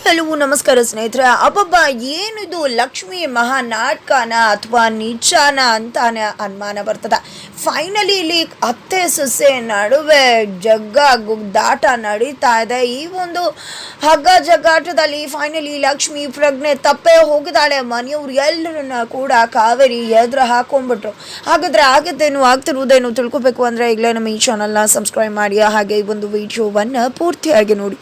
Hello ನಮಸ್ಕಾರ ಸ್ನೇಹಿತರೆ. ಅಬ್ಬಬ್ಬ, ಏನಿದು ಲಕ್ಷ್ಮಿ ಮಹಾನಾಟಕನ ಅಥವಾ ನಿಜಾನ ಅಂತಾನೆ ಅನುಮಾನ ಬರ್ತದೆ. ಫೈನಲಿ ಇಲ್ಲಿ ಅತ್ತೆ ಸೊಸೆ ನಡುವೆ ಗುದ್ದಾಟ ನಡೀತಾ ಇದೆ. ಈ ಒಂದು ಹಗ್ಗ ಜಗ್ಗಾಟದಲ್ಲಿ ಫೈನಲಿ ಲಕ್ಷ್ಮಿ ಪ್ರಜ್ಞೆ ತಪ್ಪೇ ಹೋಗಿದ್ದಾಳೆ. ಮನೆಯವ್ರು ಎಲ್ಲರನ್ನ ಕೂಡ ಕಾವೇರಿ ಎದುರು ಹಾಕೊಂಡ್ಬಿಟ್ರು. ಹಾಗಾದ್ರೆ ಆಗತ್ತೇನು, ಆಗ್ತಿರುವುದೇನು ತಿಳ್ಕೊಬೇಕು ಅಂದರೆ ಈಗಲೇ ನಮ್ಮ ಈ ಚಾನಲ್ನ ಸಬ್ಸ್ಕ್ರೈಬ್ ಮಾಡಿ, ಹಾಗೆ ಈ ಒಂದು ವಿಡಿಯೋವನ್ನು ಪೂರ್ತಿಯಾಗಿ ನೋಡಿ.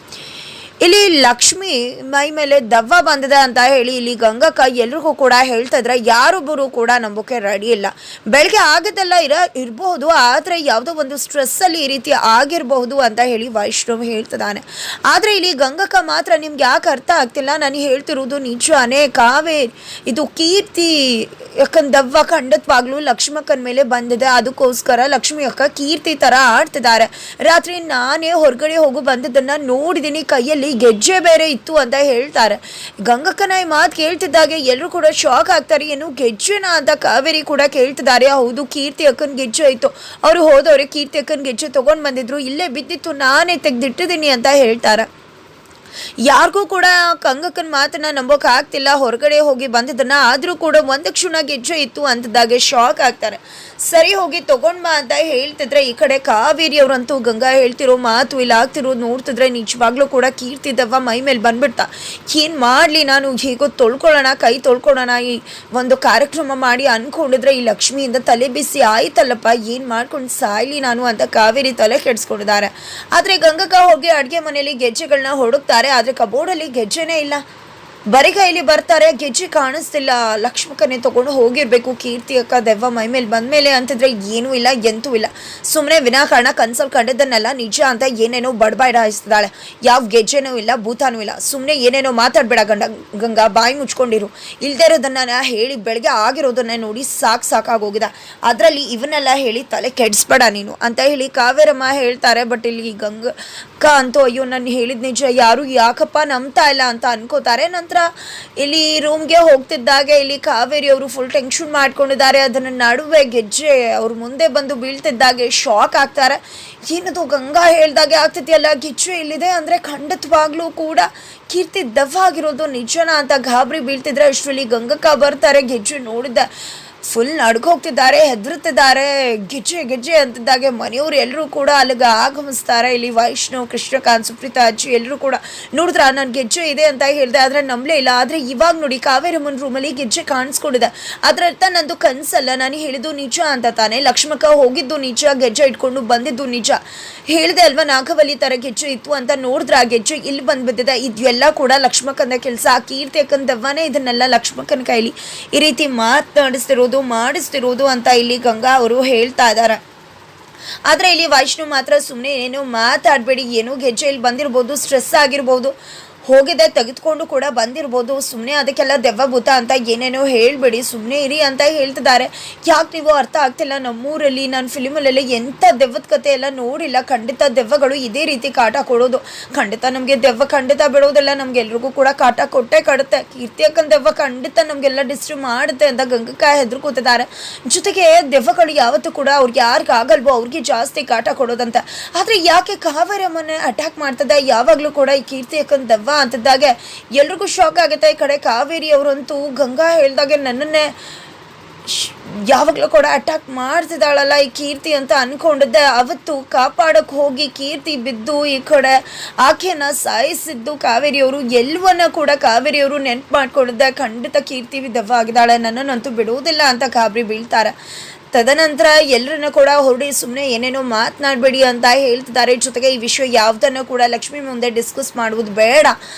ಇಲ್ಲಿ ಲಕ್ಷ್ಮಿ ಮೈ ಮೇಲೆ ದವ್ವ ಬಂದಿದೆ ಅಂತ ಹೇಳಿ ಇಲ್ಲಿ ಗಂಗಕ್ಕ ಎಲ್ರಿಗೂ ಕೂಡ ಹೇಳ್ತಾ ಇದ್ರೆ ಯಾರೊಬ್ಬರು ಕೂಡ ನಂಬೋಕೆ ರೆಡಿ ಇಲ್ಲ. ಬೆಳಗ್ಗೆ ಆಗದೆಲ್ಲ ಇರಬಹುದು, ಆದರೆ ಯಾವುದೋ ಒಂದು ಸ್ಟ್ರೆಸ್ಸಲ್ಲಿ ಈ ರೀತಿ ಆಗಿರಬಹುದು ಅಂತ ಹೇಳಿ ವೈಷ್ಣವ್ ಹೇಳ್ತಿದ್ದಾನೆ. ಆದರೆ ಇಲ್ಲಿ ಗಂಗಕ್ಕ ಮಾತ್ರ ನಿಮ್ಗೆ ಯಾಕೆ ಅರ್ಥ ಆಗ್ತಿಲ್ಲ, ನಾನು ಹೇಳ್ತಿರೋದು ನಿಜಾನೇ. ಕಾವೇರಿ ಇದು ಕೀರ್ತಿ ಯಾಕಂದ್ರೆ ದವ್ವ ಖಂಡಿತವಾಗ್ಲೂ ಲಕ್ಷ್ಮಕ್ಕನ ಮೇಲೆ ಬಂದಿದೆ. ಅದಕ್ಕೋಸ್ಕರ ಲಕ್ಷ್ಮಿ ಅಕ್ಕ ಕೀರ್ತಿ ಥರ ಆಡ್ತಿದ್ದಾರೆ. ರಾತ್ರಿ ನಾನೇ ಹೊರಗಡೆ ಹೋಗು ಬಂದಿದ್ದನ್ನು ನೋಡಿದ್ದೀನಿ, ಕೈಯಲ್ಲಿ ಗೆಜ್ಜೆ ಬೇರೆ ಇತ್ತು ಅಂತ ಹೇಳ್ತಾರೆ. ಗಂಗಕ್ಕನ ಈ ಮಾತು ಕೇಳ್ತಿದ್ದಾಗೆ ಎಲ್ಲರೂ ಕೂಡ ಶಾಕ್ ಆಗ್ತಾರೆ. ಏನು ಗೆಜ್ಜೆನ ಅಂತ ಕಾವೇರಿ ಕೂಡ ಕೇಳ್ತಿದ್ದಾರೆ. ಹೌದು, ಕೀರ್ತಿ ಅಕ್ಕನ ಗೆಜ್ಜೆ ಇತ್ತು. ಅವರು ಹೋದವ್ರೆ ಕೀರ್ತಿ ಅಕ್ಕನ ಗೆಜ್ಜೆ ತೊಗೊಂಡು ಬಂದಿದ್ರು, ಇಲ್ಲೇ ಬಿದ್ದಿತ್ತು, ನಾನೇ ತೆಗೆದಿಟ್ಟಿದ್ದೀನಿ ಅಂತ ಹೇಳ್ತಾರೆ. ಯಾರಿಗೂ ಕೂಡ ಗಂಗಕ್ಕನ ಮಾತನ್ನ ನಂಬೋಕೆ ಆಗ್ತಿಲ್ಲ. ಹೊರಗಡೆ ಹೋಗಿ ಬಂದಿದ್ದನ್ನ ಆದರೂ ಕೂಡ ಒಂದು ಕ್ಷಣ ಗೆಜ್ಜೆ ಇತ್ತು ಅಂತದಾಗೆ ಶಾಕ್ ಆಗ್ತಾರೆ. ಸರಿ ಹೋಗಿ ತಗೊಂಡ್ ಬಾ ಅಂತ ಹೇಳ್ತಿದ್ರೆ ಈ ಕಡೆ ಕಾವೇರಿ ಅವರಂತೂ ಗಂಗಾ ಹೇಳ್ತಿರೋ ಮಾತು ಇಲ್ಲ ಆಗ್ತಿರೋದು ನೋಡ್ತಿದ್ರೆ ನಿಜವಾಗ್ಲೂ ಕೂಡ ಕೀರ್ತಿ ದವ್ವ ಮೈ ಮೇಲೆ ಬಂದ್ಬಿಡ್ತಾ. ಏನು ಮಾಡಲಿ, ನಾನು ಹೇಗೋ ತೊಳ್ಕೊಳ್ಳೋಣ, ಕೈ ತೊಳ್ಕೊಳ್ಳೋಣ, ಈ ಒಂದು ಕಾರ್ಯಕ್ರಮ ಮಾಡಿ ಅಂದ್ಕೊಂಡಿದ್ರೆ ಈ ಲಕ್ಷ್ಮಿಯಿಂದ ತಲೆ ಬಿಸಿ ಆಯ್ತಲ್ಲಪ್ಪ, ಏನು ಮಾಡ್ಕೊಂಡು ಸಾಯ್ಲಿ ನಾನು ಅಂತ ಕಾವೇರಿ ತಲೆ ಕೆಡಿಸ್ಕೊಂಡಿದ್ದಾರೆ. ಆದರೆ ಗಂಗಕ್ಕ ಹೋಗಿ ಅಡುಗೆ ಮನೆಯಲ್ಲಿ ಗೆಜ್ಜೆಗಳನ್ನ ಹೊಡುತ್ತಾರೆ. ಆದರೆ ಕಬೋರ್ಡಲ್ಲಿ ಗೆಜ್ಜೆನೇ ಇಲ್ಲ, ಬರಿಗೈಲಿ ಬರ್ತಾರೆ, ಗೆಜ್ಜೆ ಕಾಣಿಸ್ತಿಲ್ಲ. ಲಕ್ಷ್ಮಕ್ಕನೇ ತಗೊಂಡು ಹೋಗಿರ್ಬೇಕು. ಕೀರ್ತಿ ಅಕ್ಕ ದೆವ್ವ ಮೈ ಮೇಲೆ ಬಂದ್ಮೇಲೆ ಅಂತಿದ್ರೆ ಏನೂ ಇಲ್ಲ, ಎಂತೂ ಇಲ್ಲ, ಸುಮ್ಮನೆ ವಿನಾಕಾರಣ ಕನ್ಸಲ್ಲಿ ಕಂಡಿದ್ದನ್ನೆಲ್ಲ ನಿಜ ಅಂತ ಏನೇನೋ ಬಡಬಾಯ್ಡ ಹಾಯಿಸ್ತಿದ್ದಾಳೆ. ಯಾವ ಗೆಜ್ಜೆನೂ ಇಲ್ಲ, ಭೂತಾನೂ ಇಲ್ಲ, ಸುಮ್ಮನೆ ಏನೇನೋ ಮಾತಾಡಬೇಡ ಗಂಗಾ, ಬಾಯಿ ಮುಚ್ಕೊಂಡಿರು. ಇಲ್ದೇ ಇರೋದನ್ನ ಹೇಳಿ ಬೆಳಗ್ಗೆ ಆಗಿರೋದನ್ನ ನೋಡಿ ಸಾಕಾಗೋಗಿದೆ. ಅದರಲ್ಲಿ ಇವನ್ನೆಲ್ಲ ಹೇಳಿ ತಲೆ ಕೆಡಿಸ್ಬೇಡ ನೀನು ಅಂತ ಹೇಳಿ ಕಾವೇರಮ್ಮ ಹೇಳ್ತಾರೆ. ಬಟ್ ಇಲ್ಲಿ ಗಂಗಕ್ಕ ಅಂತೂ ಅಯ್ಯೋ ನಾನು ಹೇಳಿದ ನಿಜ ಯಾರು ಯಾಕಪ್ಪ ನಂಬ್ತಾ ಇಲ್ಲ ಅಂತ ಅನ್ಕೋತಾರೆ. ನಂತರ ಇಲ್ಲಿ ರೂಮ್ಗೆ ಹೋಗ್ತಿದ್ದಾಗೆ ಇಲ್ಲಿ ಕಾವೇರಿ ಅವರು ಫುಲ್ ಟೆನ್ಷನ್ ಮಾಡ್ಕೊಂಡಿದ್ದಾರೆ. ಅದನ್ನ ನಡುವೆ ಗೆಜ್ಜೆ ಅವ್ರ ಮುಂದೆ ಬಂದು ಬೀಳ್ತಿದ್ದಾಗೆ ಶಾಕ್ ಆಗ್ತಾರೆ. ಏನದು ಗಂಗಾ ಹೇಳ್ದಾಗೆ ಆಗ್ತಿದೆಯಲ್ಲ, ಗೆಜ್ಜೆ ಇಲ್ಲಿದೆ ಅಂದರೆ ಖಂಡಿತವಾಗ್ಲೂ ಕೂಡ ಕೀರ್ತಿ ದವ್ವ ಆಗಿರೋದು ನಿಜನ ಅಂತ ಗಾಬರಿ ಬೀಳ್ತಿದ್ರೆ ಅಷ್ಟರಲ್ಲಿ ಗಂಗಕ್ಕ ಬರ್ತಾರೆ. ಗೆಜ್ಜೆ ನೋಡಿದ್ದೆ ಫುಲ್ ನಡ್ಕೋಗ್ತಿದ್ದಾರೆ, ಹೆದರುತ್ತಿದ್ದಾರೆ. ಗೆಜ್ಜೆ ಅಂತಿದ್ದಾಗೆ ಮನೆಯವರು ಎಲ್ಲರೂ ಕೂಡ ಅಲ್ಲಿಗೆ ಆಗಮಿಸ್ತಾರೆ. ಇಲ್ಲಿ ವೈಷ್ಣವ್, ಕೃಷ್ಣಕಾಂತ್, ಸುಪ್ರೀತಾ ಅಜ್ಜಿ ಎಲ್ಲರೂ ಕೂಡ ನೋಡಿದ್ರ ನಾನು ಗೆಜ್ಜೆ ಇದೆ ಅಂತ ಹೇಳಿದೆ, ಆದರೆ ನಂಬಲೇ ಇಲ್ಲ. ಆದರೆ ಇವಾಗ ನೋಡಿ ಕಾವೇರಮ್ಮನ ರೂಮಲ್ಲಿ ಗೆಜ್ಜೆ ಕಾಣಿಸ್ಕೊಂಡಿದೆ. ಅದರ ಅರ್ಥ ನಂದು ಕನಸಲ್ಲ, ನಾನು ಹೇಳಿದ್ದು ನಿಜ ಅಂತ ತಾನೆ. ಲಕ್ಷ್ಮಕ್ಕ ಹೋಗಿದ್ದು ನಿಜ, ಗೆಜ್ಜೆ ಇಟ್ಕೊಂಡು ಬಂದಿದ್ದು ನಿಜ. ಹೇಳಿದೆ ಅಲ್ವಾ ನಾಗವಲ್ಲಿ ಥರ ಗೆಜ್ಜೆ ಇತ್ತು ಅಂತ. ನೋಡಿದ್ರೆ ಆ ಗೆಜ್ಜೆ ಇಲ್ಲಿ ಬಂದು ಬಿದ್ದಿದೆ. ಇದೆಲ್ಲ ಕೂಡ ಲಕ್ಷ್ಮಕ್ಕನ ಕೆಲಸ. ಆ ಕೀರ್ತಿ ಅಕ್ಕನ ದವ್ವನೇ ಇದನ್ನೆಲ್ಲ ಲಕ್ಷ್ಮಕ್ಕನ ಕೈಲಿ ಈ ರೀತಿ ಮಾಡಿಸ್ತಿರೋದು ಅಂತ ಇಲ್ಲಿ ಗಂಗಾ ಅವರು ಹೇಳ್ತಾ ಇದ್ದಾರೆ. ಆದರೆ ಇಲ್ಲಿ ವೈಷ್ಣವ್ ಮಾತ್ರ ಸುಮ್ಮನೆ ಏನೋ ಮಾತಾಡಬೇಡಿ, ಏನೋ ಗೆಜ್ಜೆ ಇಲ್ಲಿ ಬಂದಿರ್ಬೋದು, ಸ್ಟ್ರೆಸ್ ಆಗಿರ್ಬೋದು, ಹೋಗಿದೆ ತೆಗೆದುಕೊಂಡು ಕೂಡ ಬಂದಿರ್ಬೋದು, ಸುಮ್ಮನೆ ಅದಕ್ಕೆಲ್ಲ ದೆವ್ವ ಭೂತ ಅಂತ ಏನೇನೋ ಹೇಳಬೇಡಿ, ಸುಮ್ಮನೆ ಇರಿ ಅಂತ ಹೇಳ್ತಿದ್ದಾರೆ. ಯಾಕೆ ನೀವು ಅರ್ಥ ಆಗ್ತಿಲ್ಲ, ನಮ್ಮೂರಲ್ಲಿ ನಾನು ಫಿಲಿಮಲ್ಲೆಲ್ಲ ಎಂಥ ದೆವ್ವದ ಕತೆ ಎಲ್ಲ ನೋಡಿಲ್ಲ. ಖಂಡಿತ ದೆವ್ವಗಳು ಇದೇ ರೀತಿ ಕಾಟ ಕೊಡೋದು. ಖಂಡಿತ ನಮಗೆ ದೆವ್ವ ಖಂಡಿತ ಬಿಡೋದಿಲ್ಲ, ನಮಗೆಲ್ರಿಗೂ ಕೂಡ ಕಾಟ ಕೊಟ್ಟೆ ಕಡುತ್ತೆ. ಕೀರ್ತಿ ಅಕ್ಕನ ದೆವ್ವ ಖಂಡಿತ ನಮಗೆಲ್ಲ ಡಿಸ್ಟರ್ಬ್ ಮಾಡುತ್ತೆ ಅಂತ ಗಂಗಕ್ಕ ಹೆದರ್ಕೋತಿದ್ದಾರೆ. ಜೊತೆಗೆ ದೆವ್ವಗಳು ಯಾವತ್ತೂ ಕೂಡ ಅವ್ರಿಗೆ ಯಾರಿಗಾಗಲ್ವೋ ಅವ್ರಿಗೆ ಜಾಸ್ತಿ ಕಾಟ ಕೊಡೋದಂತ. ಆದರೆ ಯಾಕೆ ಕಾವೇರಮ್ಮನೆ ಅಟ್ಯಾಕ್ ಮಾಡ್ತದೆ ಯಾವಾಗಲೂ ಕೂಡ ಈ ಕೀರ್ತಿ ಅಕ್ಕನ ದೆವ್ವ ಅಂತಿದ್ದಾಗೆ ಎಲ್ರಿಗೂ ಶಾಕ್ ಆಗುತ್ತೆ. ಈ ಕಡೆ ಕಾವೇರಿ ಅವರಂತೂ ಗಂಗಾ ಹೇಳ್ದಾಗೆ ನನ್ನನ್ನೇ ಯಾವಾಗಲೂ ಕೂಡ ಅಟ್ಯಾಕ್ ಮಾಡ್ತಿದ್ದಾಳಲ್ಲ ಈ ಕೀರ್ತಿ ಅಂತ ಅಂದ್ಕೊಂಡಿದ್ದೆ. ಅವತ್ತು ಕಾಪಾಡಕ್ಕೆ ಹೋಗಿ ಕೀರ್ತಿ ಬಿದ್ದು ಈ ಕಡೆ ಆಕೆಯನ್ನು ಸಾಯಿಸಿದ್ದು ಕಾವೇರಿಯವರು. ಎಲ್ಲವನ್ನ ಕೂಡ ಕಾವೇರಿಯವರು ನೆನ್ಪು ಮಾಡ್ಕೊಂಡಿದ್ದೆ. ಖಂಡಿತ ಕೀರ್ತಿ ದೆವ್ವ ಆಗಿದ್ದಾಳೆ, ನನ್ನನ್ನಂತೂ ಬಿಡುವುದಿಲ್ಲ ಅಂತ ಗಾಬರಿ ಬೀಳ್ತಾರೆ. ತದನಂತರ ಎಲ್ಲರನ್ನ ಕೂಡ ಹೊರಡಿ ಸುಮ್ಮನೆ ಏನೇನೋ ಮಾತನಾಡಬೇಡಿ ಅಂತ ಹೇಳ್ತಿದ್ದಾರೆ. ಜೊತೆಗೆ ಈ ವಿಷಯ ಯಾವುದನ್ನು ಕೂಡ ಲಕ್ಷ್ಮಿ ಮುಂದೆ ಡಿಸ್ಕಸ್ ಮಾಡುವುದು ಬೇಡ,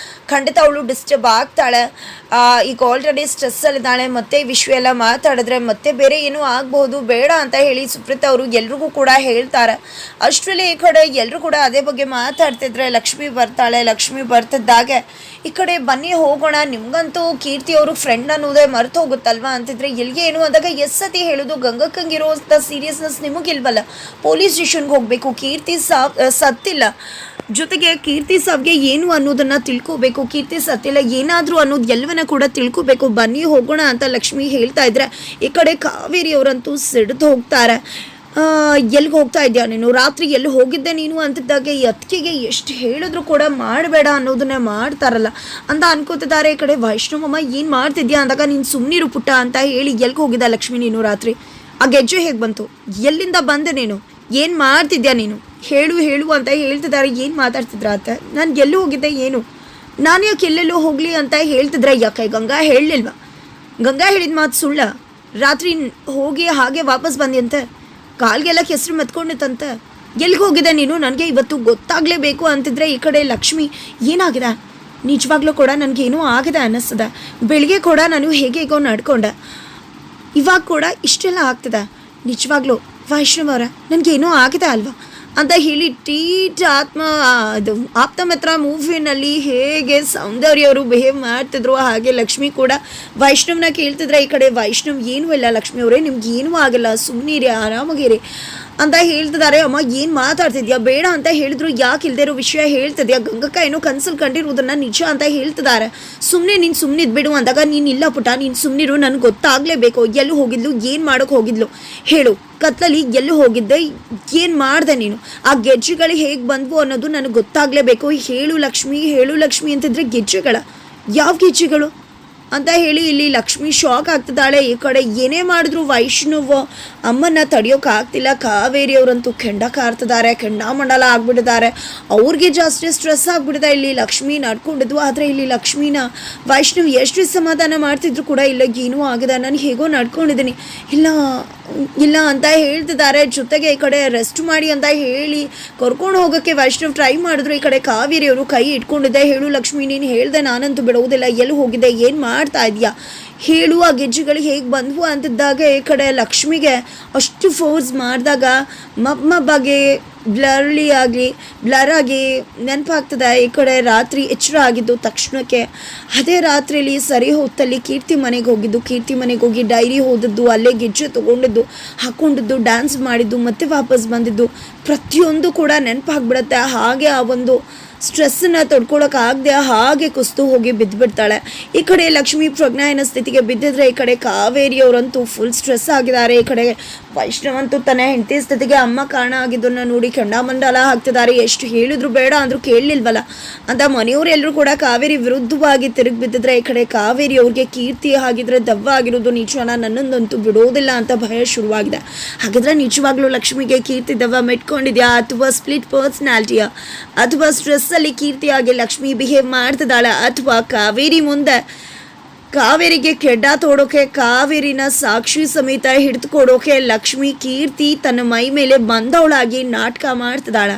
ಖಂಡಿತ ಅವಳು ಡಿಸ್ಟರ್ಬ್ ಆಗ್ತಾಳೆ, ಈಗ ಆಲ್ರೆಡಿ ಸ್ಟ್ರೆಸ್ಸಲ್ಲಿದ್ದಾಳೆ, ಮತ್ತೆ ಈ ವಿಷಯ ಎಲ್ಲ ಮಾತಾಡಿದ್ರೆ ಮತ್ತೆ ಬೇರೆ ಏನೂ ಆಗಬಹುದು, ಬೇಡ ಅಂತ ಹೇಳಿ ಸುಪ್ರೀತಾ ಅವರು ಎಲ್ರಿಗೂ ಕೂಡ ಹೇಳ್ತಾರೆ. ಅಷ್ಟರಲ್ಲಿ ಈ ಕಡೆ ಎಲ್ಲರೂ ಕೂಡ ಅದೇ ಬಗ್ಗೆ ಮಾತಾಡ್ತಿದ್ರೆ ಲಕ್ಷ್ಮಿ ಬರ್ತಾಳೆ. ಲಕ್ಷ್ಮಿ ಬರ್ತಿದ್ದಾಗೆ ಈ ಕಡೆ ಬನ್ನಿ ಹೋಗೋಣ, ನಿಮ್ಗಂತೂ ಕೀರ್ತಿ ಅವರು ಫ್ರೆಂಡ್ ಅನ್ನೋದೇ ಮರೆತು ಹೋಗುತ್ತಲ್ವಾ ಅಂತಿದ್ರೆ ಎಲ್ಲಿಗೆ ಏನು ಅಂದಾಗ ಎಸ್ ಸತಿ ಹೇಳೋದು ಗಂಗಕ್ಕಂಗಿರೋಂಥ ಸೀರಿಯಸ್ನೆಸ್ ನಿಮಗಿಲ್ವಲ್ಲ, ಪೊಲೀಸ್ ಸ್ಟೇಷನ್ಗೆ ಹೋಗಬೇಕು, ಕೀರ್ತಿ ಸತ್ತಿಲ್ಲ, ಜೊತೆಗೆ ಕೀರ್ತಿ ಸಾವಿಗೆ ಏನು ಅನ್ನೋದನ್ನು ತಿಳ್ಕೋಬೇಕು, ಕೀರ್ತಿ ಸತ್ತಿಲ್ಲ ಏನಾದರೂ ಅನ್ನೋದು ಎಲ್ಲವನ್ನ ಕೂಡ ತಿಳ್ಕೋಬೇಕು, ಬನ್ನಿ ಹೋಗೋಣ ಅಂತ ಲಕ್ಷ್ಮಿ ಹೇಳ್ತಾ ಇದ್ರೆ ಈ ಕಡೆ ಕಾವೇರಿ ಅವರಂತೂ ಸಿಡಿದು ಹೋಗ್ತಾರೆ. ಎಲ್ಲಿಗೆ ಹೋಗ್ತಾ ಇದೆಯಾ ನೀನು, ರಾತ್ರಿ ಎಲ್ಲಿ ಹೋಗಿದ್ದೆ ನೀನು ಅಂತಿದ್ದಾಗೆ ಈ ಅತ್ತಿಗೆಗೆ ಎಷ್ಟು ಹೇಳಿದ್ರು ಕೂಡ ಮಾಡಬೇಡ ಅನ್ನೋದನ್ನೇ ಮಾಡ್ತಾರಲ್ಲ ಅಂತ ಅನ್ಕೋತಿದ್ದಾರೆ. ಈ ಕಡೆ ವೈಷ್ಣವಮ್ಮ ಏನು ಮಾಡ್ತಿದ್ಯಾ ಅಂದಾಗ ನೀನು ಸುಮ್ಮನಿರು ಪುಟ್ಟ ಅಂತ ಹೇಳಿ ಎಲ್ಲಿಗೆ ಹೋಗಿದ್ದ ಲಕ್ಷ್ಮಿ ನೀನು ರಾತ್ರಿ, ಆ ಗೆಜ್ಜೆ ಹೇಗೆ ಬಂತು, ಎಲ್ಲಿಂದ ಬಂದೆ ನೀನು, ಏನು ಮಾಡ್ತಿದ್ಯಾ ನೀನು, ಹೇಳು ಹೇಳು ಅಂತ ಹೇಳ್ತಿದ್ದಾರೆ. ಏನು ಮಾತಾಡ್ತಿದ್ರ ಅಂತ, ನಾನು ಎಲ್ಲೂ ಹೋಗಿದ್ದೆ ಏನು, ನಾನು ಯಾಕೆ ಎಲ್ಲೆಲ್ಲೋ ಹೋಗಲಿ ಅಂತ ಹೇಳ್ತಿದ್ರೆ, ಯಾಕೆ ಗಂಗಾ ಹೇಳಲಿಲ್ವಾ, ಗಂಗಾ ಹೇಳಿದ ಮಾತು ಸುಳ್ಳ, ರಾತ್ರಿ ಹೋಗಿ ಹಾಗೆ ವಾಪಸ್ ಬಂದಿಯಂತೆ, ಕಾಲ್ಗೆಲ್ಲ ಕೆಸರು ಮೆತ್ಕೊಂಡಿತ್ತಂತೆ, ಎಲ್ಲಿಗೆ ಹೋಗಿದೆ ನೀನು, ನನಗೆ ಇವತ್ತು ಗೊತ್ತಾಗಲೇಬೇಕು ಅಂತಿದ್ರೆ. ಈ ಕಡೆ ಲಕ್ಷ್ಮಿ ಏನಾಗಿದೆ, ನಿಜವಾಗ್ಲೂ ಕೂಡ ನನಗೇನೋ ಆಗಿದೆ ಅನ್ನಿಸ್ತದೆ, ಬೆಳಿಗ್ಗೆ ಕೂಡ ನಾನು ಹೇಗೇಗೋ ನಡ್ಕೊಂಡೆ, ಇವಾಗ ಕೂಡ ಇಷ್ಟೆಲ್ಲ ಆಗ್ತದೆ, ನಿಜವಾಗ್ಲೂ ವೈಷ್ಣವರ ನನಗೇನೋ ಆಗಿದೆ ಅಲ್ವಾ ಅಂತ ಹೇಳಿ ಅದು ಆಪ್ತಮಿತ್ರ ಮೂವಿನಲ್ಲಿ ಹೇಗೆ ಸೌಂದರ್ಯ ಅವರು ಬಿಹೇವ್ ಮಾಡ್ತಿದ್ರು ಹಾಗೆ ಲಕ್ಷ್ಮಿ ಕೂಡ ವೈಷ್ಣವ್ನ ಕೇಳ್ತಿದ್ರೆ. ಈ ಕಡೆ ವೈಷ್ಣವ್ ಏನೂ ಇಲ್ಲ ಲಕ್ಷ್ಮಿ ಅವರೇ, ನಿಮ್ಗೆ ಏನೂ ಆಗಲ್ಲ, ಸುಮ್ಮನಿರಿ, ಆರಾಮಾಗಿರಿ ಅಂತ ಹೇಳ್ತಿದ್ದಾರೆ. ಅಮ್ಮ ಏನು ಮಾತಾಡ್ತಿದ್ಯಾ, ಬೇಡ ಅಂತ ಹೇಳಿದ್ರು ಯಾಕೆ ಇಲ್ದೇ ಇರೋ ವಿಷಯ ಹೇಳ್ತಿದ್ಯಾ, ಗಂಗಕ್ಕ ಏನೋ ಕನ್ಸಲ್ಲಿ ಕಂಡಿರುವುದನ್ನು ನಿಜ ಅಂತ ಹೇಳ್ತಿದ್ದಾರೆ, ಸುಮ್ಮನೆ ನೀನು ಸುಮ್ಮನಿದ್ಬಿಡು ಅಂದಾಗ, ನೀನು ಇಲ್ಲ ಪುಟ, ನೀನು ಸುಮ್ಮನಿರು, ನನಗೆ ಗೊತ್ತಾಗಲೇಬೇಕು, ಎಲ್ಲೂ ಹೋಗಿದ್ಲು, ಏನು ಮಾಡೋಕ್ಕೆ ಹೋಗಿದ್ಲು ಹೇಳು, ಕತ್ತಲಲ್ಲಿ ಎಲ್ಲೂ ಹೋಗಿದ್ದೆ, ಏನು ಮಾಡಿದೆ ನೀನು, ಆ ಗೆಜ್ಜೆಗಳು ಹೇಗೆ ಬಂದ್ವು ಅನ್ನೋದು ನನಗೆ ಗೊತ್ತಾಗಲೇಬೇಕು, ಹೇಳು ಲಕ್ಷ್ಮಿ ಅಂತಿದ್ರೆ ಗೆಜ್ಜೆಗಳ ಯಾವ ಗೆಜ್ಜೆಗಳು ಅಂತ ಹೇಳಿ ಇಲ್ಲಿ ಲಕ್ಷ್ಮಿ ಶಾಕ್ ಆಗ್ತಿದ್ದಾಳೆ. ಈ ಕಡೆ ಏನೇ ಮಾಡಿದ್ರು ವೈಷ್ಣವ್ ಅಮ್ಮನ ತಡೆಯೋಕ್ಕಾಗ್ತಿಲ್ಲ. ಕಾವೇರಿ ಅವರಂತೂ ಕೆಂಡ ಕಾರ್ತಿದ್ದಾರೆ, ಕೆಂಡಾಮಂಡಲ ಆಗ್ಬಿಟ್ಟಿದ್ದಾರೆ, ಅವ್ರಿಗೆ ಜಾಸ್ತಿ ಸ್ಟ್ರೆಸ್ ಆಗ್ಬಿಟ್ಟಿದೆ. ಇಲ್ಲಿ ಲಕ್ಷ್ಮಿ ನಡ್ಕೊಂಡಿದ್ವು, ಆದರೆ ಇಲ್ಲಿ ಲಕ್ಷ್ಮಿನ ವೈಷ್ಣವ್ ಎಷ್ಟು ಸಮಾಧಾನ ಮಾಡ್ತಿದ್ರು ಕೂಡ ಇಲ್ಲ, ಏನೂ ಆಗಿದೆ, ನಾನು ಹೇಗೋ ನಡ್ಕೊಂಡಿದ್ದೀನಿ, ಇಲ್ಲ ಅಂತ ಹೇಳ್ತಿದ್ದಾರೆ. ಜೊತೆಗೆ ಈ ಕಡೆ ರೆಸ್ಟ್ ಮಾಡಿ ಅಂತ ಹೇಳಿ ಕರ್ಕೊಂಡು ಹೋಗೋಕ್ಕೆ ವೈಷ್ಣವ್ ಟ್ರೈ ಮಾಡಿದ್ರು. ಈ ಕಡೆ ಕಾವೇರಿ ಅವರು ಕೈ ಇಟ್ಕೊಂಡಿದ್ದೆ, ಹೇಳು ಲಕ್ಷ್ಮಿ, ನೀನು ಹೇಳ್ದೆ ನಾನಂತೂ ಬಿಡುವುದಿಲ್ಲ, ಎಲ್ಲಿ ಹೋಗಿದೆ, ಏನು ಮಾಡ್ತಾ ಇದೆಯಾ ಹೇಳು, ಆ ಗೆಜ್ಜೆಗಳು ಹೇಗೆ ಬಂದ್ವು ಅಂತಿದ್ದಾಗ ಈ ಕಡೆ ಲಕ್ಷ್ಮಿಗೆ ಅಷ್ಟು ಫೋರ್ಸ್ ಮಾಡಿದಾಗ ಬಗ್ಗೆ ಬ್ಲರ್ ಆಗಿ ನೆನಪಾಗ್ತದೆ. ಈ ಕಡೆ ರಾತ್ರಿ ಎಚ್ಚರ ಆಗಿದ್ದು ತಕ್ಷಣಕ್ಕೆ, ಅದೇ ರಾತ್ರಿಯಲ್ಲಿ ಸರಿ ಹೊತ್ತಲ್ಲಿ ಕೀರ್ತಿ ಮನೆಗೆ ಹೋಗಿ ಡೈರಿ ಓದಿದ್ದು, ಅಲ್ಲೇ ಗೆಜ್ಜೆ ತೊಗೊಂಡಿದ್ದು, ಹಾಕ್ಕೊಂಡಿದ್ದು, ಡ್ಯಾನ್ಸ್ ಮಾಡಿದ್ದು, ಮತ್ತೆ ವಾಪಸ್ ಬಂದಿದ್ದು ಪ್ರತಿಯೊಂದು ಕೂಡ ನೆನಪಾಗ್ಬಿಡುತ್ತೆ. ಹಾಗೆ ಆ ಒಂದು ಸ್ಟ್ರೆಸ್ಸನ್ನು ತೊಡ್ಕೊಳಕ್ಕಾಗದೆ ಹಾಗೆ ಕುಸ್ತು ಹೋಗಿ ಬಿದ್ದುಬಿಡ್ತಾಳೆ. ಈ ಕಡೆ ಲಕ್ಷ್ಮಿ ಪ್ರಜ್ಞಾಯನ ಸ್ಥಿತಿಗೆ ಬಿದ್ದಿದ್ರೆ, ಈ ಕಡೆ ಕಾವೇರಿಯವರಂತೂ ಫುಲ್ ಸ್ಟ್ರೆಸ್ ಆಗಿದ್ದಾರೆ. ಈ ಕಡೆ ವೈಷ್ಣವಂತೂ ತನ್ನ ಹೆಂಡತಿ ಸ್ಥಿತಿಗೆ ಅಮ್ಮ ಕಾರಣ ಆಗಿದ್ದನ್ನು ನೋಡಿ ಕೆಂಡಾಮಂಡಲ ಹಾಕ್ತಿದ್ದಾರೆ. ಎಷ್ಟು ಹೇಳಿದ್ರು ಬೇಡ ಅಂದರೂ ಕೇಳಲಿಲ್ವಲ್ಲ ಅಂತ ಮನೆಯವರೆಲ್ಲರೂ ಕೂಡ ಕಾವೇರಿ ವಿರುದ್ಧವಾಗಿ ತಿರುಗಿ ಬಿದ್ದಿದ್ರೆ, ಈ ಕಡೆ ಕಾವೇರಿ ಅವ್ರಿಗೆ ಕೀರ್ತಿ ಆಗಿದ್ರೆ ದವ್ವ ಆಗಿರೋದು ನಿಜವಾನ, ನನ್ನಂದಂತೂ ಬಿಡೋದಿಲ್ಲ ಅಂತ ಭಯ ಶುರುವಾಗಿದೆ. ಹಾಗಾದ್ರೆ ನಿಜವಾಗ್ಲೂ ಲಕ್ಷ್ಮಿಗೆ ಕೀರ್ತಿ ದವ್ವ ಮೆಟ್ಕೊಂಡಿದ್ಯಾ, ಅಥವಾ ಸ್ಪ್ಲಿಟ್ ಪರ್ಸ್ನಾಲಿಟಿಯಾ, ಅಥವಾ ಸ್ಟ್ರೆಸ್ಸಲ್ಲಿ ಕೀರ್ತಿಯಾಗಿ ಲಕ್ಷ್ಮಿ ಬಿಹೇವ್ ಮಾಡ್ತಿದ್ದಾಳೆ, ಅಥವಾ ಕಾವೇರಿಗೆ ಕೆಡ್ಡ ತೋಡೋಕೆ, ಕಾವೇರಿನ ಸಾಕ್ಷಿ ಸಮೇತ ಹಿಡಿದುಕೊಡೋಕೆ ಲಕ್ಷ್ಮಿ ಕೀರ್ತಿ ತನ್ನ ಮೈ ಮೇಲೆ ಬಂದವಳಾಗಿ ನಾಟಕ ಮಾಡ್ತಿದ್ದಾಳ.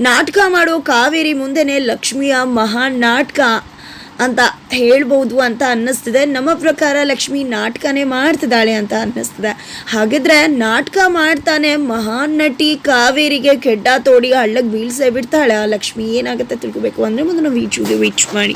ನಾಟಕ ಮಾಡೋ ಕಾವೇರಿ ಮುಂದೆನೆ ಲಕ್ಷ್ಮಿಯ ಮಹಾನ್ ನಾಟಕ ಅಂತ ಹೇಳ್ಬೋದು ಅಂತ ಅನ್ನಿಸ್ತಿದೆ. ನಮ್ಮ ಪ್ರಕಾರ ಲಕ್ಷ್ಮಿ ನಾಟಕನೇ ಮಾಡ್ತಿದ್ದಾಳೆ ಅಂತ ಅನ್ನಿಸ್ತಿದೆ. ಹಾಗಿದ್ರೆ ನಾಟಕ ಮಾಡ್ತಾನೆ ಮಹಾನ್ ನಟಿ ಕಾವೇರಿಗೆ ಕೆಡ್ಡ ತೋಡಿ ಹಳ್ಳಕ್ಕೆ ಬೀಳ್ಸೇ ಬಿಡ್ತಾಳೆ ಲಕ್ಷ್ಮಿ. ಏನಾಗುತ್ತೆ ತಿಳ್ಕೊಬೇಕು ಅಂದರೆ ಮುಂದೆ ನಾವು ವೀಚ್ ಮಾಡಿ.